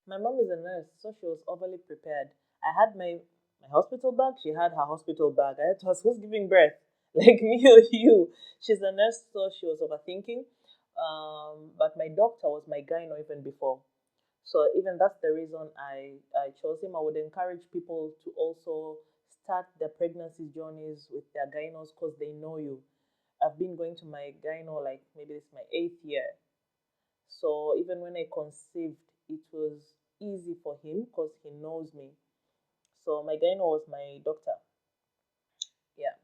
My mom is a nurse, so she was overly prepared. I had my hospital bag, she had her hospital bag. I had to ask who's giving birth, like me or you. She's a nurse, so she was overthinking. But my doctor was my gyno even before. So even that's the reason I chose him. I would encourage people to also start their pregnancy journeys with their gynos because they know you. I've been going to my gyno like maybe this is my 8th year. So even when I conceived, it was easy for him because he knows me. So my gyno was my doctor. Yeah.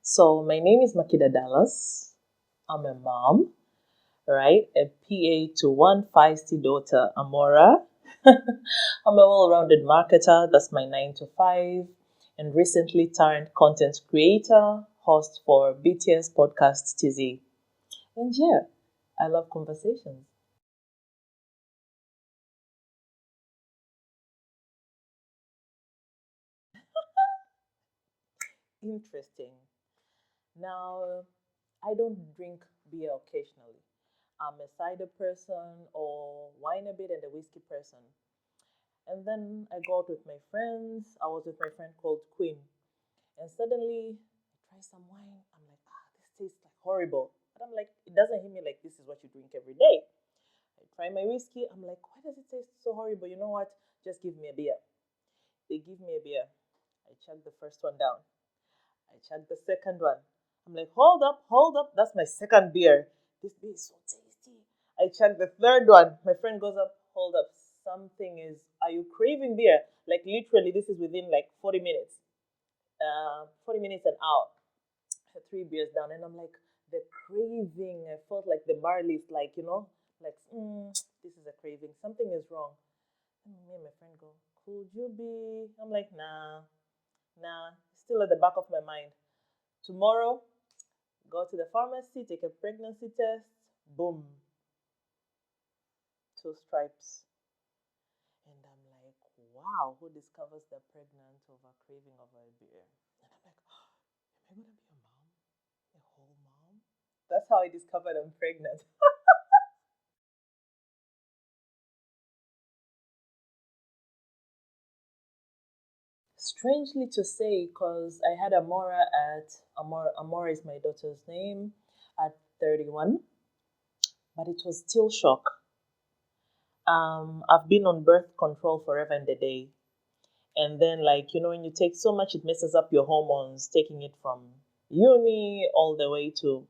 So my name is Makida Dallas. I'm a mom, right? A PA to one feisty daughter, Amora. I'm a well-rounded marketer. That's my 9 to 5. And recently turned content creator, host for BTS podcast TZ. And yeah, I love conversations. Interesting. Now, I don't drink beer occasionally. I'm a cider person or wine a bit and a whiskey person. And then I go out with my friends. I was with my friend called Queen. And suddenly I try some wine. I'm like, this tastes like horrible. But I'm like, it doesn't hit me like this is what you drink every day. I try my whiskey. I'm like, why does it taste so horrible? You know what? Just give me a beer. They give me a beer. I chug the first one down. I chug the second one. I'm like, hold up. That's my second beer. This beer is so tasty. I chug the third one. My friend goes up, hold up. Something is, are you craving beer? Like literally, this is within like 40 minutes. 40 minutes an hour. 3 beers down. And I'm like, the craving. I felt like the barley is like, like, this is a craving. Something is wrong. And me and my friend go, could you be? I'm like, nah. Still at the back of my mind. Tomorrow, go to the pharmacy, take a pregnancy test, boom, 2 stripes. And I'm like, wow, who discovers they're pregnant over craving over a beer? And I'm like, am I going to be a mom? A whole mom? That's how I discovered I'm pregnant. Strangely to say, because I had Amora is my daughter's name, at 31, but it was still shock. I've been on birth control forever and a day. And then, like, when you take so much, it messes up your hormones, taking it from uni all the way to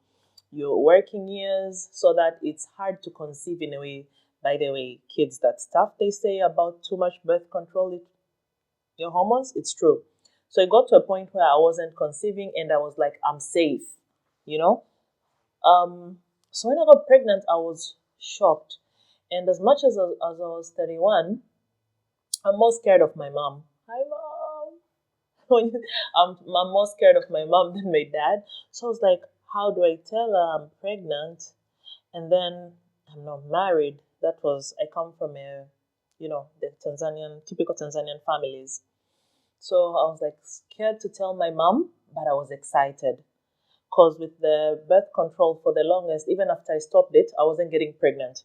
your working years, so that it's hard to conceive in a way. By the way, kids, that stuff they say about too much birth control, your hormones, it's true. So it got to a point where I wasn't conceiving and I was like, I'm safe, you know? Um, so when I got pregnant, I was shocked. And as much as I was 31, I'm more scared of my mom. Hi, mom. I'm more scared of my mom than my dad. So I was like, how do I tell her I'm pregnant? And then I'm not married. That was, I come from the typical Tanzanian families. So I was like scared to tell my mom, but I was excited. Because with the birth control for the longest, even after I stopped it, I wasn't getting pregnant.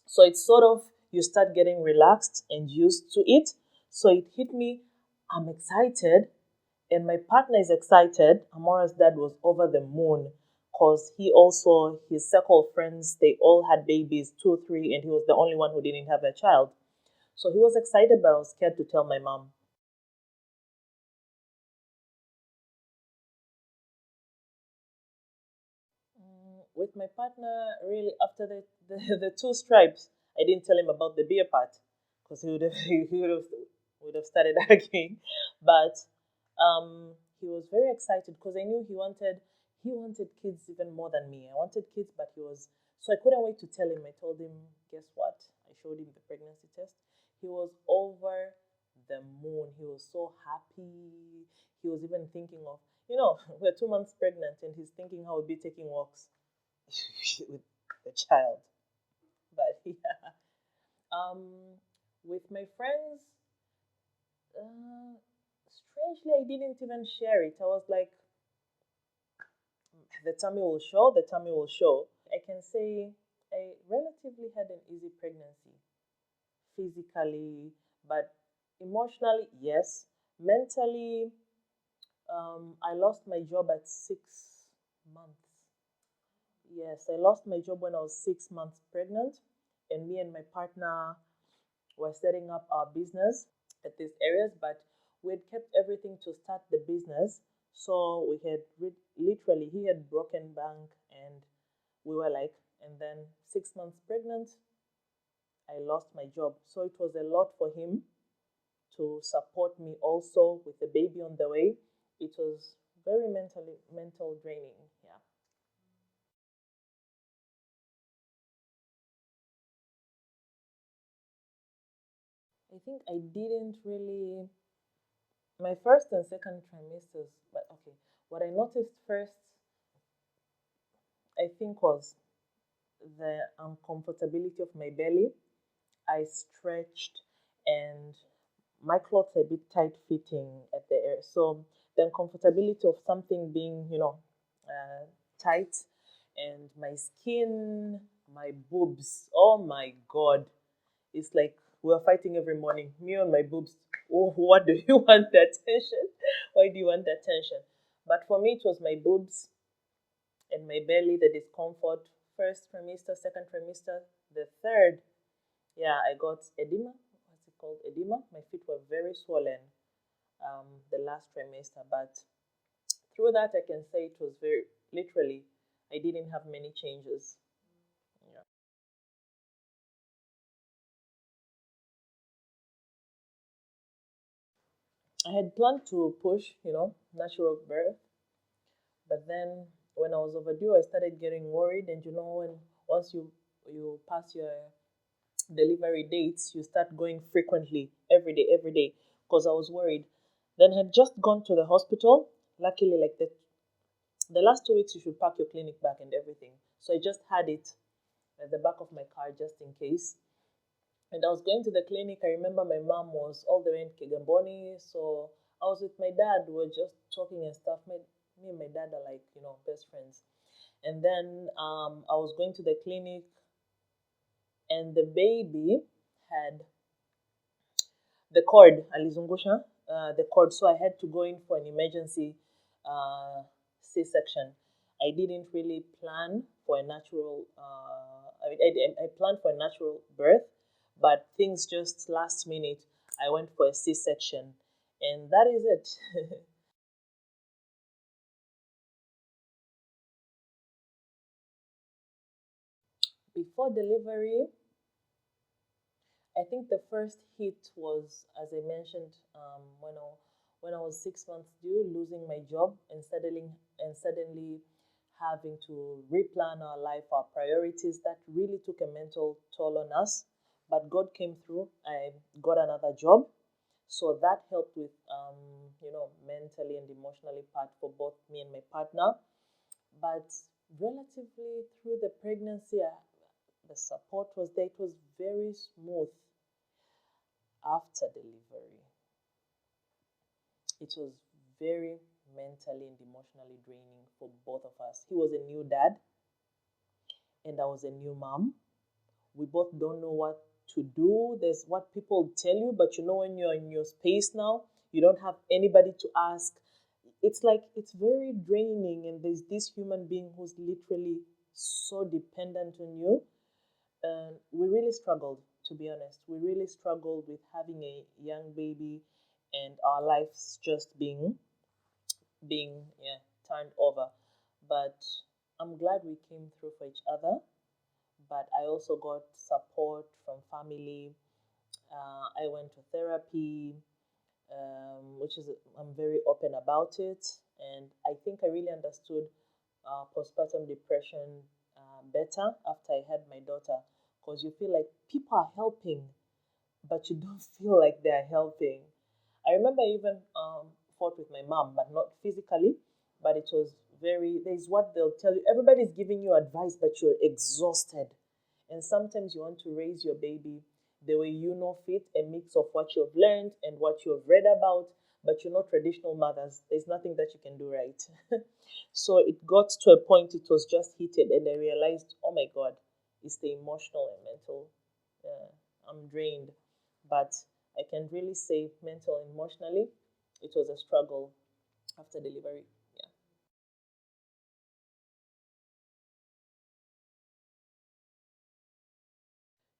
So it's sort of, you start getting relaxed and used to it. So it hit me, I'm excited, and my partner is excited. Amora's dad was over the moon because his circle of friends, they all had babies, two, three, and he was the only one who didn't have a child. So he was excited, but I was scared to tell my mom. With my partner, really, after the 2 stripes, I didn't tell him about the beer part because he would have he would have started arguing. But he was very excited because I knew he wanted kids even more than me. I wanted kids, but he was so I couldn't wait to tell him. I told him, guess what? I showed him the pregnancy test. He was over the moon. He was so happy. He was even thinking of, we're 2 months pregnant, and he's thinking how we'll be taking walks with the child. But yeah, with my friends, strangely, I didn't even share it. I was like, the tummy will show, the tummy will show. I can say I relatively had an easy pregnancy, physically, but emotionally, yes. Mentally, I lost my job at 6 months. Yes, I lost my job when I was 6 months pregnant, and me and my partner were setting up our business at these areas, but we had kept everything to start the business. So we had literally, he had broken bank, and we were like, and then 6 months pregnant, I lost my job. So it was a lot for him to support me also with the baby on the way. It was very mental draining. Yeah. I think I didn't really my first and second trimesters, but okay. What I noticed first, I think, was the uncomfortability of my belly. I stretched, and my clothes are a bit tight fitting at the air. So the uncomfortability of something being, tight, and my skin, my boobs. Oh my God. It's like we're fighting every morning. Me and my boobs. Oh, what do you want the attention? Why do you want the attention? But for me, it was my boobs and my belly, the discomfort. First trimester, second trimester, the third, yeah, I got edema. What's it called? Edema. My feet were very swollen the last trimester, but through that, I can say it was very literally, I didn't have many changes. Yeah. I had planned to push, natural birth, but then when I was overdue, I started getting worried. And when once you pass your delivery dates, you start going frequently, every day, because I was worried. Then had just gone to the hospital. Luckily, like the last 2 weeks, you should pack your clinic bag and everything. So I just had it at the back of my car just in case. And I was going to the clinic. I remember my mom was all the way in Kigamboni. So I was with my dad. We were just talking and stuff. Me and my dad are like, best friends. And then I was going to the clinic, and the baby had the cord, alizungusha, the cord. So I had to go in for an emergency uh, C-section. I didn't really plan for a natural, I planned for a natural birth, but things just last minute, I went for a C-section. And that is it. Before delivery, I think the first hit was, as I mentioned, when I was 6 months due, losing my job and suddenly having to replan our life, our priorities. That really took a mental toll on us. But God came through. I got another job, so that helped with mentally and emotionally part for both me and my partner. But relatively through the pregnancy, the support was there. It was very smooth. After delivery, it was very mentally and emotionally draining for both of us. He was a new dad, and I was a new mom. We both don't know what to do. There's what people tell you, but when you're in your space now, you don't have anybody to ask. It's like it's very draining, and there's this human being who's literally so dependent on you. And we really struggled, to be honest. We really struggled with having a young baby and our lives just being yeah, turned over. But I'm glad we came through for each other. But I also got support from family. I went to therapy, which is I'm very open about it, and I think I really understood postpartum depression better after I had my daughter, because you feel like people are helping, but you don't feel like they're helping. I remember I even fought with my mom, but not physically, but it was there's what they'll tell you. Everybody's giving you advice, but you're exhausted. And sometimes you want to raise your baby the way you know fit, a mix of what you've learned and what you've read about, but you're not traditional mothers. There's nothing that you can do right. So it got to a point, it was just heated, and I realized, oh my God, It's the emotional and mental. I'm drained, but I can really say mental and emotionally, it was a struggle after delivery. Yeah.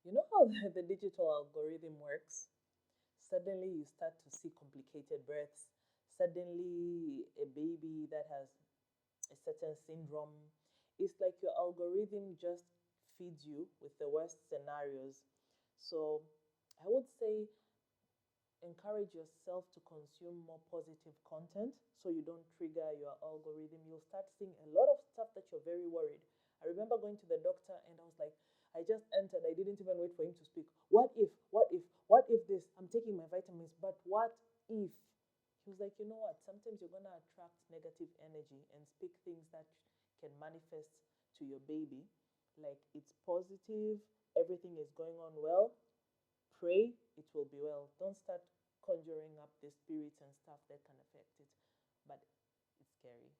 You know how the digital algorithm works? Suddenly you start to see complicated births. Suddenly a baby that has a certain syndrome. It's like your algorithm just feeds you with the worst scenarios. So I would say encourage yourself to consume more positive content so you don't trigger your algorithm. You'll start seeing a lot of stuff that you're very worried. I remember going to the doctor and I was like, I just entered. I didn't even wait for him to speak. What if? What if? What if this? I'm taking my vitamins, but what if? He was like, you know what? Sometimes you're going to attract negative energy and speak things that can manifest to your baby. Like it's positive, everything is going on well, pray, it will be well. Don't start conjuring up the spirits and stuff that can affect it. But it's scary.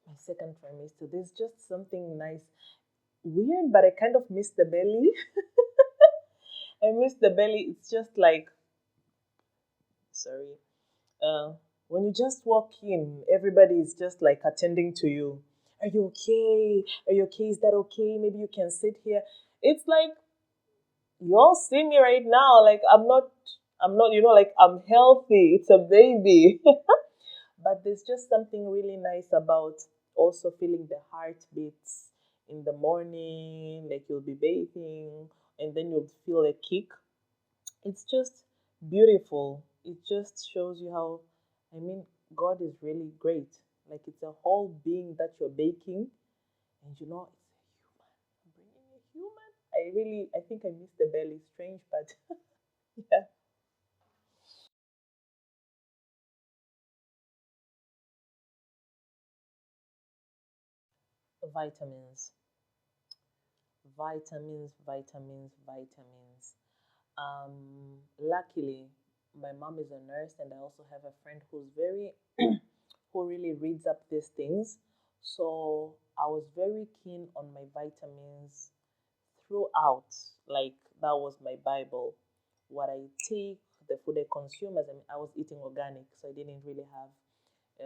My second trimester, there's just something nice. Weird, but I kind of miss the belly. I miss the belly. It's just like, sorry, uh, when you just walk in, everybody is just like attending to you. Are you okay? Are you okay? Is that okay? Maybe you can sit here. It's like you all see me right now. Like I'm not, like I'm healthy. It's a baby. But there's just something really nice about also feeling the heartbeats in the morning, like you'll be bathing and then you'll feel a kick. It's just beautiful. It just shows you how, I mean, God is really great. Like it's a whole being that you're baking, and it's a human. I'm bringing a human. I think I miss the belly. Strange, but yeah. Vitamins, vitamins. Luckily, my mom is a nurse, and I also have a friend who's very, who really reads up these things. So I was very keen on my vitamins throughout. Like that was my Bible. What I take, the food I consume, as I was eating organic, so I didn't really have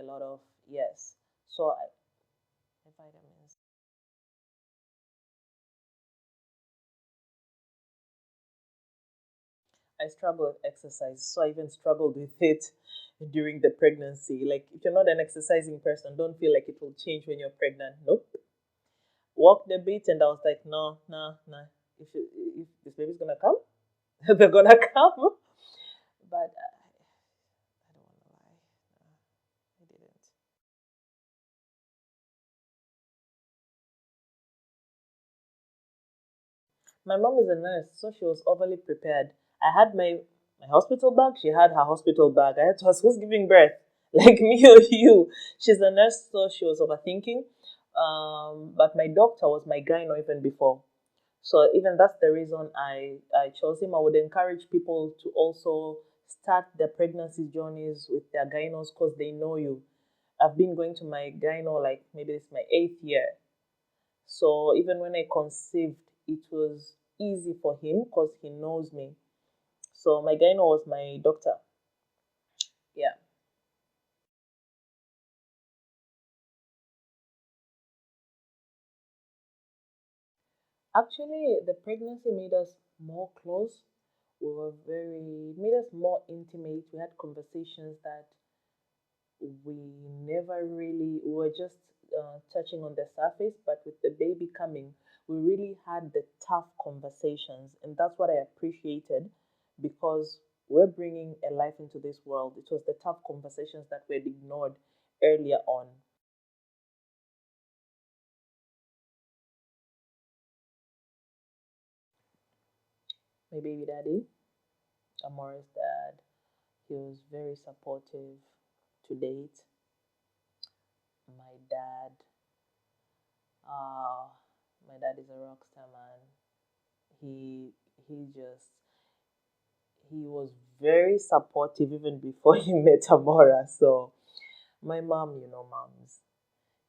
a lot of, yes. So my vitamins. I struggle with exercise, so I even struggled with it during the pregnancy. Like, if you're not an exercising person, don't feel like it will change when you're pregnant. Nope. Walked a bit, and I was like, no, no, no. If this baby's gonna come, they're gonna come. But I don't want to lie. No, I didn't. My mom is a nurse, so she was overly prepared. I had my hospital bag. She had her hospital bag. I had to ask who's giving birth, like me or you. She's a nurse, so she was overthinking. But my doctor was my gyno even before. So even that's the reason I chose him. I would encourage people to also start their pregnancy journeys with their gynos because they know you. I've been going to my gyno like maybe it's my 8th year. So even when I conceived, it was easy for him because he knows me. So my gyno was my doctor. Yeah. Actually, the pregnancy made us more close. We were very, made us more intimate. We had conversations that we never really, we were just touching on the surface, but with the baby coming, we really had the tough conversations. And that's what I appreciated because we're bringing a life into this world. It was the tough conversations that we had ignored earlier on. My baby daddy, Amora's dad, he was very supportive to date. My dad, uh, my dad is a rock star man. He he just he was very supportive even before he met Amora. So My mom, moms,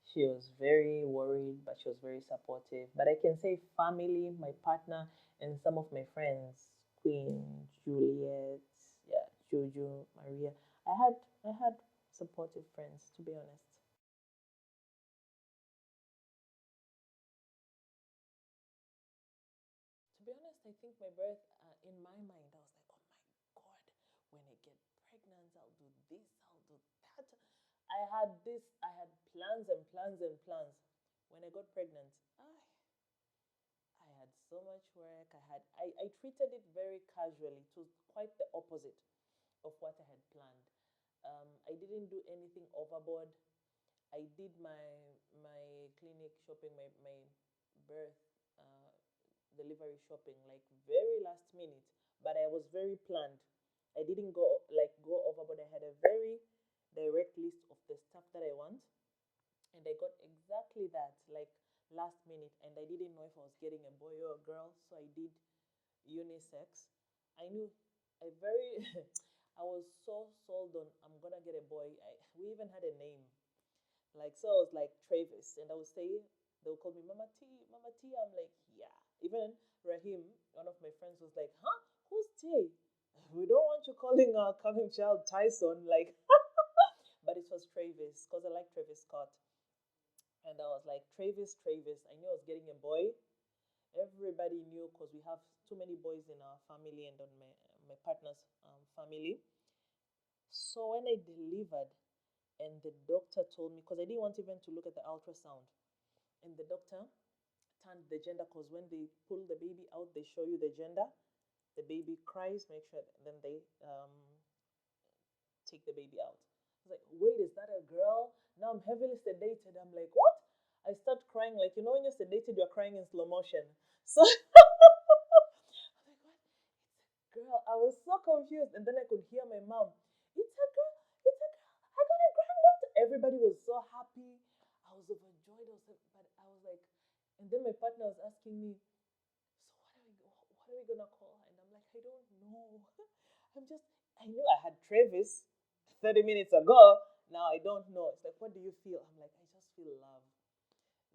she was very worried, but she was very supportive. But I can say family, my partner, and some of my friends, Queen, Juliet, yeah, Jojo, Maria. I had supportive friends, to be honest. To be honest, I think my birth, in my mind, I was like, oh my God, when I get pregnant, I'll do this, I'll do that. I had plans and plans and plans. When I got pregnant, I had so much work. I treated it very casually. It was quite the opposite of what I had planned. I didn't do anything overboard. I did my clinic shopping, my birth uh, delivery shopping like very last minute, but I was very planned. I didn't go overboard. I had a very direct list of the stuff that I want, and I got exactly that like last minute. And I didn't know if I was getting a boy or a girl, so I did unisex. I knew I very I was so sold on I'm gonna get a boy. We even had a name. Like so I was like Travis, and I would say they'll call me Mama T, Mama T. I'm like, yeah. Even Rahim, one of my friends, was like, huh? Who's T? We don't want you calling our coming child Tyson, like but it was Travis, because I like Travis Scott. And I was like, Travis, Travis. I knew I was getting a boy. Everybody knew because we have too many boys in our family and on my partner's family. So when I delivered, and the doctor told me, because I didn't want even to look at the ultrasound, and the doctor turned the gender, because when they pull the baby out, they show you the gender. The baby cries, make sure, then they take the baby out. I was like, wait, is that a girl? Now I'm heavily sedated. I'm like, what? I start crying, like, when you're sedated, you're crying in slow motion. So I'm like, what? It's a girl. I was so confused. And then I could hear my mom, it's a girl, it's a girl. I got a granddaughter. Everybody was so happy. I was overjoyed. But I was like, and then my partner was asking me, so what are we gonna call her? And I'm like, I don't know. I knew I had Travis 30 minutes ago. Now I don't know. It's like, what do you feel? I'm like, I just feel love.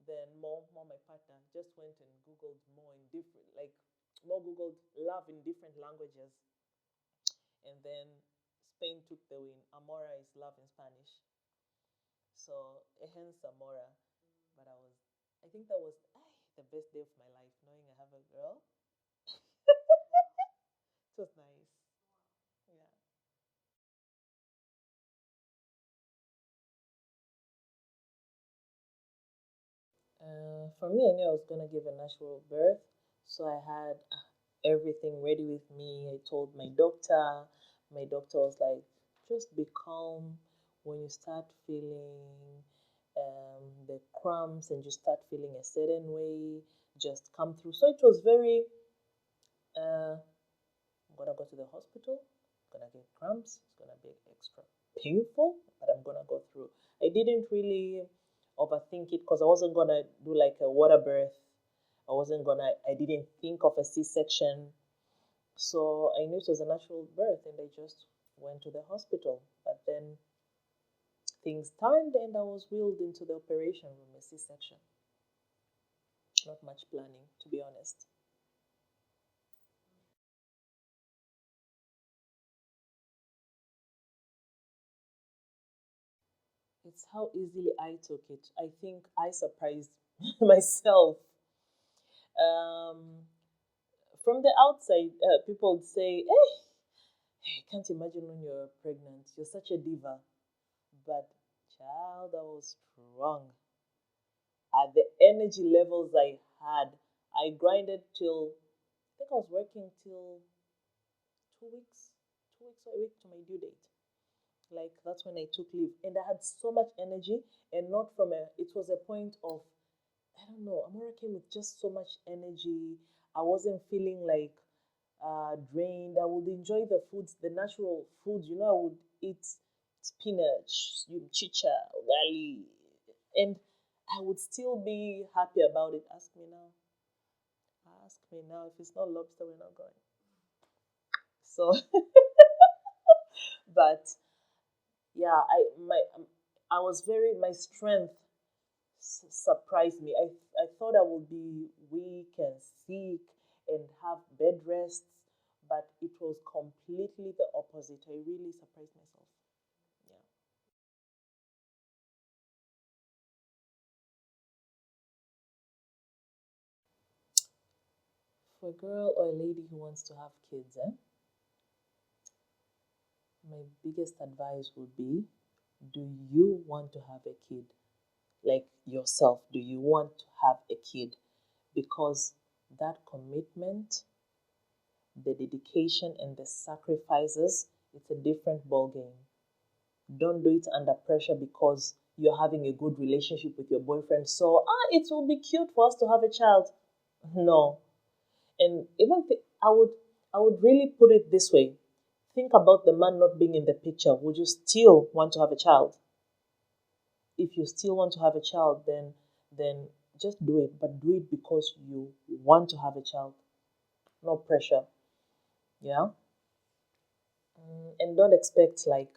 Then more my partner just went and Googled more in different, like, more Googled love in different languages. And then Spain took the win. Amora is love in Spanish. So, hence Amora. But I think that was the best day of my life, knowing I have a girl. It was nice. Yeah. For me, I knew I was going to give a natural birth. So I had everything ready with me. I told my doctor. My doctor was like, just be calm. When you start feeling the cramps and you start feeling a certain way, just come through. So it was very, I'm gonna go to the hospital, I'm gonna get cramps, it's gonna be extra painful, but I'm gonna go through. I didn't really overthink it because I wasn't gonna do like a water birth. I didn't think of a C section. So I knew it was a natural birth and I just went to the hospital. But then things turned and I was wheeled into the operation room, a C section. Not much planning, to be honest. It's how easily I took it. I think I surprised myself. Um, from the outside, people would say, "Hey, I can't imagine when you're pregnant. You're such a diva." But child, I was strong. At the energy levels I had, I grinded till I think I was working till 2 weeks, 2 weeks or a week to my due date. Like that's when I took leave, and I had so much energy, and not from a. It was a point of I don't know. Amora came with just so much energy. I wasn't feeling like drained. I would enjoy the foods, the natural foods. I would eat spinach, chicha, ugali, and I would still be happy about it. Ask me now. Ask me now. If it's not lobster, we're not going. So, but yeah, I was very, my strength surprised me. I thought I would be weak and sick and have bed rests, but it was completely the opposite. I really surprised myself. Yeah. For a girl or a lady who wants to have kids, my biggest advice would be, do you want to have a kid? Like yourself, do you want to have a kid? Because that commitment, the dedication, and the sacrifices, it's a different ball game. Don't do it under pressure because you're having a good relationship with your boyfriend. So, it will be cute for us to have a child. No. And even I would really put it this way. Think about the man not being in the picture. Would you still want to have a child? If you still want to have a child, then just do it, but do it because you want to have a child. No pressure. Yeah. And don't expect like,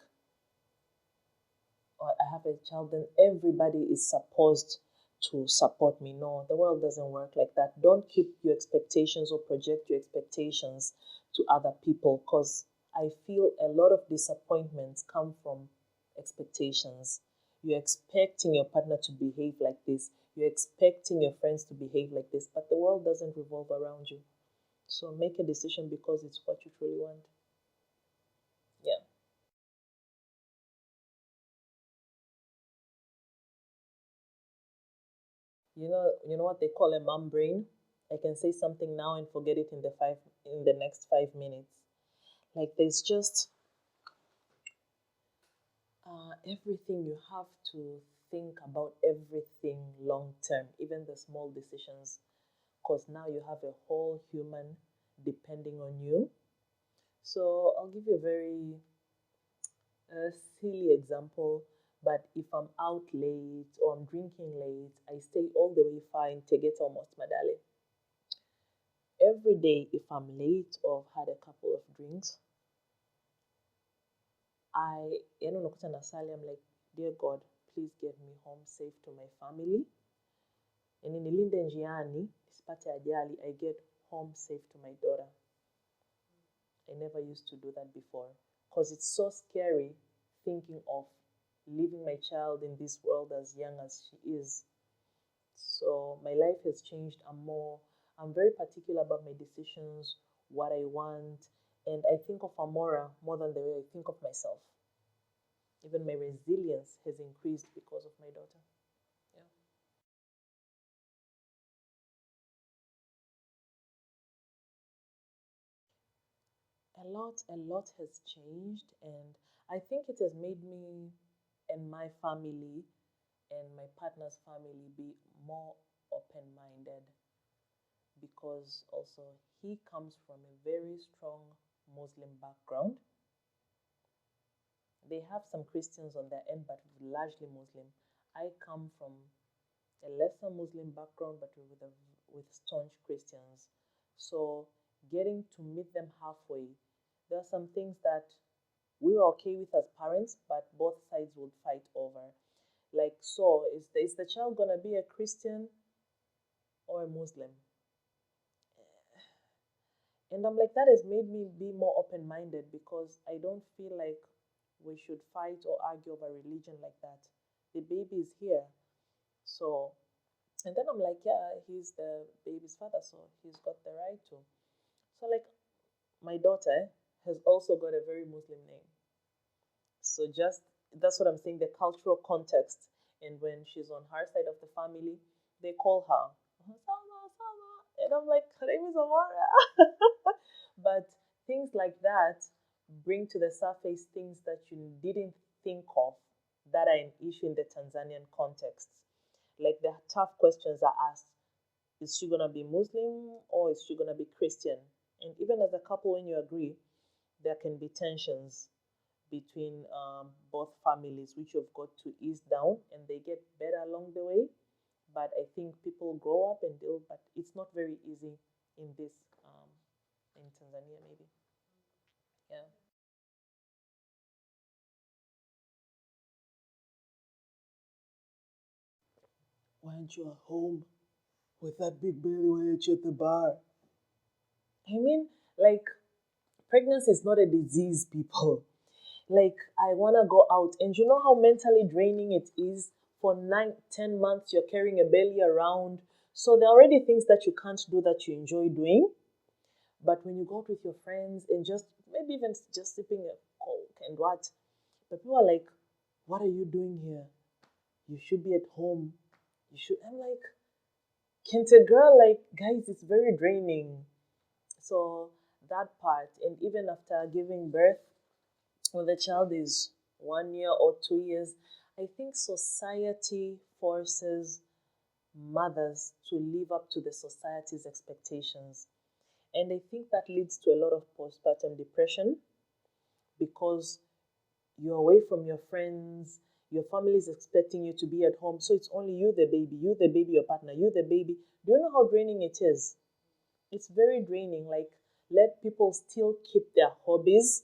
or I have a child, then everybody is supposed to support me. No, the world doesn't work like that. Don't keep your expectations or project your expectations to other people, because I feel a lot of disappointments come from expectations. You're expecting your partner to behave like this, you're expecting your friends to behave like this, but the world doesn't revolve around you. So make a decision because it's what you truly want. Yeah. You know what they call a mom brain? I can say something now and forget it in the next 5 minutes. Like there's just everything you have to think about everything long term, even the small decisions, because now you have a whole human depending on you. So I'll give you a very silly example. But if I'm out late or I'm drinking late, I stay all the way fine to get almost madale. Every day, if I'm late or I've had a couple of drinks, nakuta nasali, I'm like, dear God, please get me home safe to my family. And in nilinde njiani, nisipate ajali, I get home safe to my daughter. I never used to do that before because it's so scary thinking of leaving my child in this world as young as she is. So my life has changed. I'm very particular about my decisions, what I want, and I think of Amora more than the way I think of myself. Even my resilience has increased because of my daughter. Yeah. A lot has changed, and I think it has made me and my family and my partner's family be more open-minded, because also he comes from a very strong Muslim background. They have some Christians on their end, but largely Muslim. I come from a lesser Muslim background, but with staunch Christians. So getting to meet them halfway, there are some things that we were okay with as parents, but both sides would fight over. Like, so is the child gonna be a Christian or a Muslim? And I'm like, that has made me be more open minded because I don't feel like we should fight or argue over religion like that. The baby is here. So, and then I'm like, yeah, he's the baby's father, so he's got the right to. So, like, my daughter has also got a very Muslim name. So, just that's what I'm saying, the cultural context. And when she's on her side of the family, they call her Salma, Salma. And I'm like, her name is Amara. But things like that bring to the surface things that you didn't think of that are an issue in the Tanzanian context. Like the tough questions are asked: is she gonna be Muslim or is she gonna be Christian? And even as a couple, when you agree, there can be tensions between both families, which you've got to ease down, and they get better along the way. But I think people grow up and deal, but it's not very easy in this in Tanzania, maybe. Yeah. Why aren't you at home with that big belly? Why aren't you at the bar? I mean, like, pregnancy is not a disease, people. Like, I want to go out. And you know how mentally draining it is? For 9, 10 months, you're carrying a belly around. So there are already things that you can't do that you enjoy doing. But when you go out with your friends and just maybe even just sipping a coke and what, but people are like, what are you doing here? You should be at home. You should. I'm like, can't a girl, like, guys, it's very draining. So that part, and even after giving birth, when the child is 1 year or 2 years, I think society forces mothers to live up to the society's expectations. And I think that leads to a lot of postpartum depression because you're away from your friends, your family is expecting you to be at home. So it's only you the baby, your partner, you the baby. Do you know how draining it is? It's very draining. Like, let people still keep their hobbies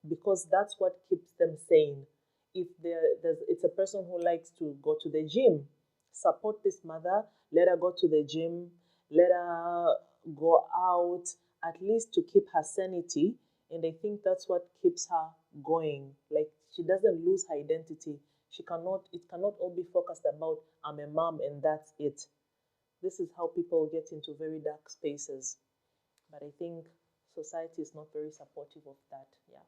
because that's what keeps them sane. If it's a person who likes to go to the gym, support this mother, let her go to the gym, let her go out, at least to keep her sanity. And I think that's what keeps her going. Like, she doesn't lose her identity. It cannot all be focused about, I'm a mom and that's it. This is how people get into very dark spaces. But I think society is not very supportive of that. Yeah.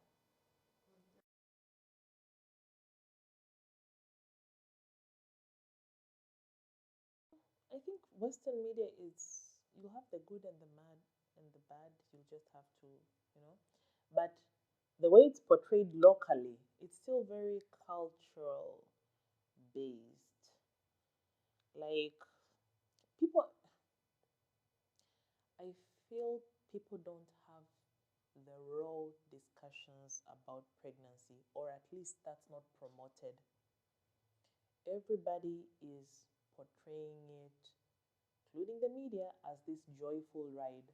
I think Western media is, you have the good and the bad, and the bad you just have to, you know. But the way it's portrayed locally, it's still very cultural based. Like, people, I feel people don't have the raw discussions about pregnancy, or at least that's not promoted. Everybody is portraying it, including the media, as this joyful ride.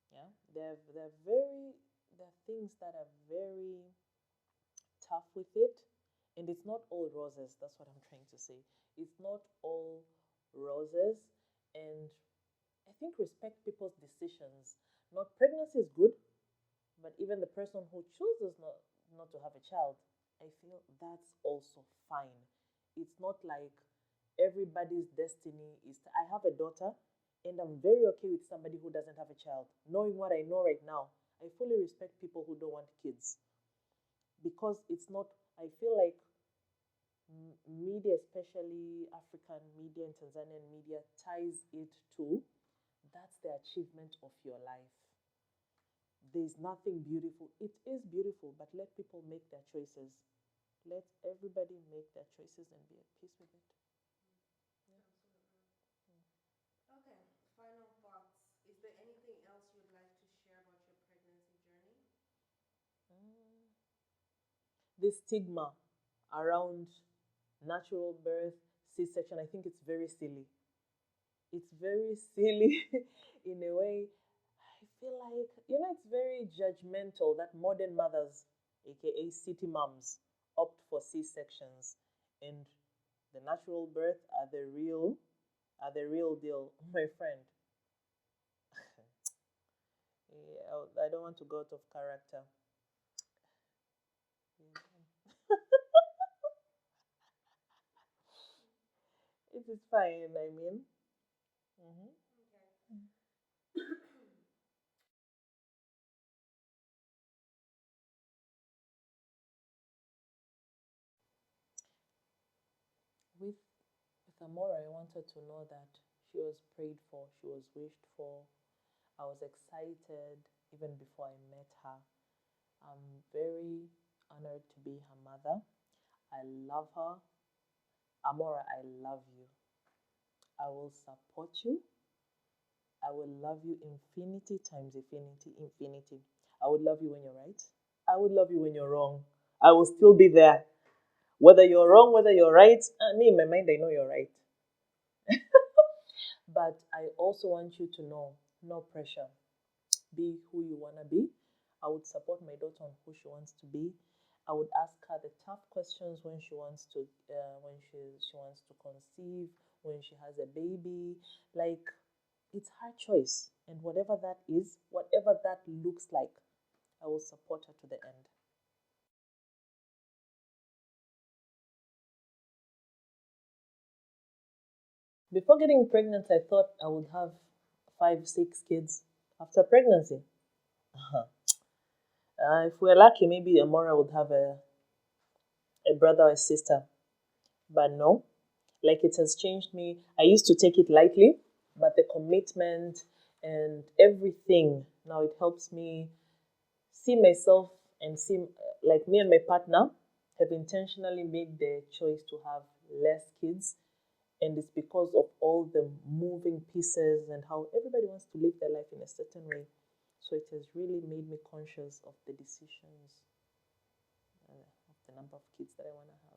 Yeah, there are things that are very tough with it, and it's not all roses. That's what I'm trying to say. It's not all roses, and I think respect people's decisions. Not pregnancy is good, but even the person who chooses not to have a child, I feel that's also fine. It's not like everybody's destiny is. I have a daughter, and I'm very okay with somebody who doesn't have a child. Knowing what I know right now, I fully respect people who don't want kids because it's not. I feel like media, especially African media and Tanzanian media, ties it to that's the achievement of your life. There's nothing beautiful. It is beautiful, but let people make their choices. Let everybody make their choices and be at peace with it. Okay, final thoughts. Is there anything else you'd like to share about your pregnancy journey? Mm. This stigma around natural birth, C-section, I think it's very silly. It's very silly in a way. I feel like, it's very judgmental that modern mothers, aka city moms, opt for C-sections and the natural birth are the real deal. My friend, yeah, I don't want to go out of character. It is fine, I mean. Hmm. Okay. With Amora, I wanted to know that she was prayed for, she was wished for. I was excited even before I met her. I'm very honored to be her mother. I love her. Amora, I love you. I will support you. I will love you infinity times infinity, infinity. I would love you when you're right. I would love you when you're wrong. I will still be there. Whether you're wrong, whether you're right, me in my mind, I know you're right. But I also want you to know no pressure. Be who you want to be. I would support my daughter on who she wants to be. I would ask her the tough questions when she wants to, she wants to conceive, when she has a baby. Like, it's her choice, and whatever that is, whatever that looks like, I will support her to the end. Before getting pregnant, I thought I would have five, six kids after pregnancy. If we're lucky, maybe Amora would have a brother or a sister. But no, like, it has changed me. I used to take it lightly, but the commitment and everything now, it helps me see myself and see, like, me and my partner have intentionally made the choice to have less kids, and it's because of all the moving pieces and how everybody wants to live their life in a certain way. So it has really made me conscious of the decisions, of the number of kids that I want to have.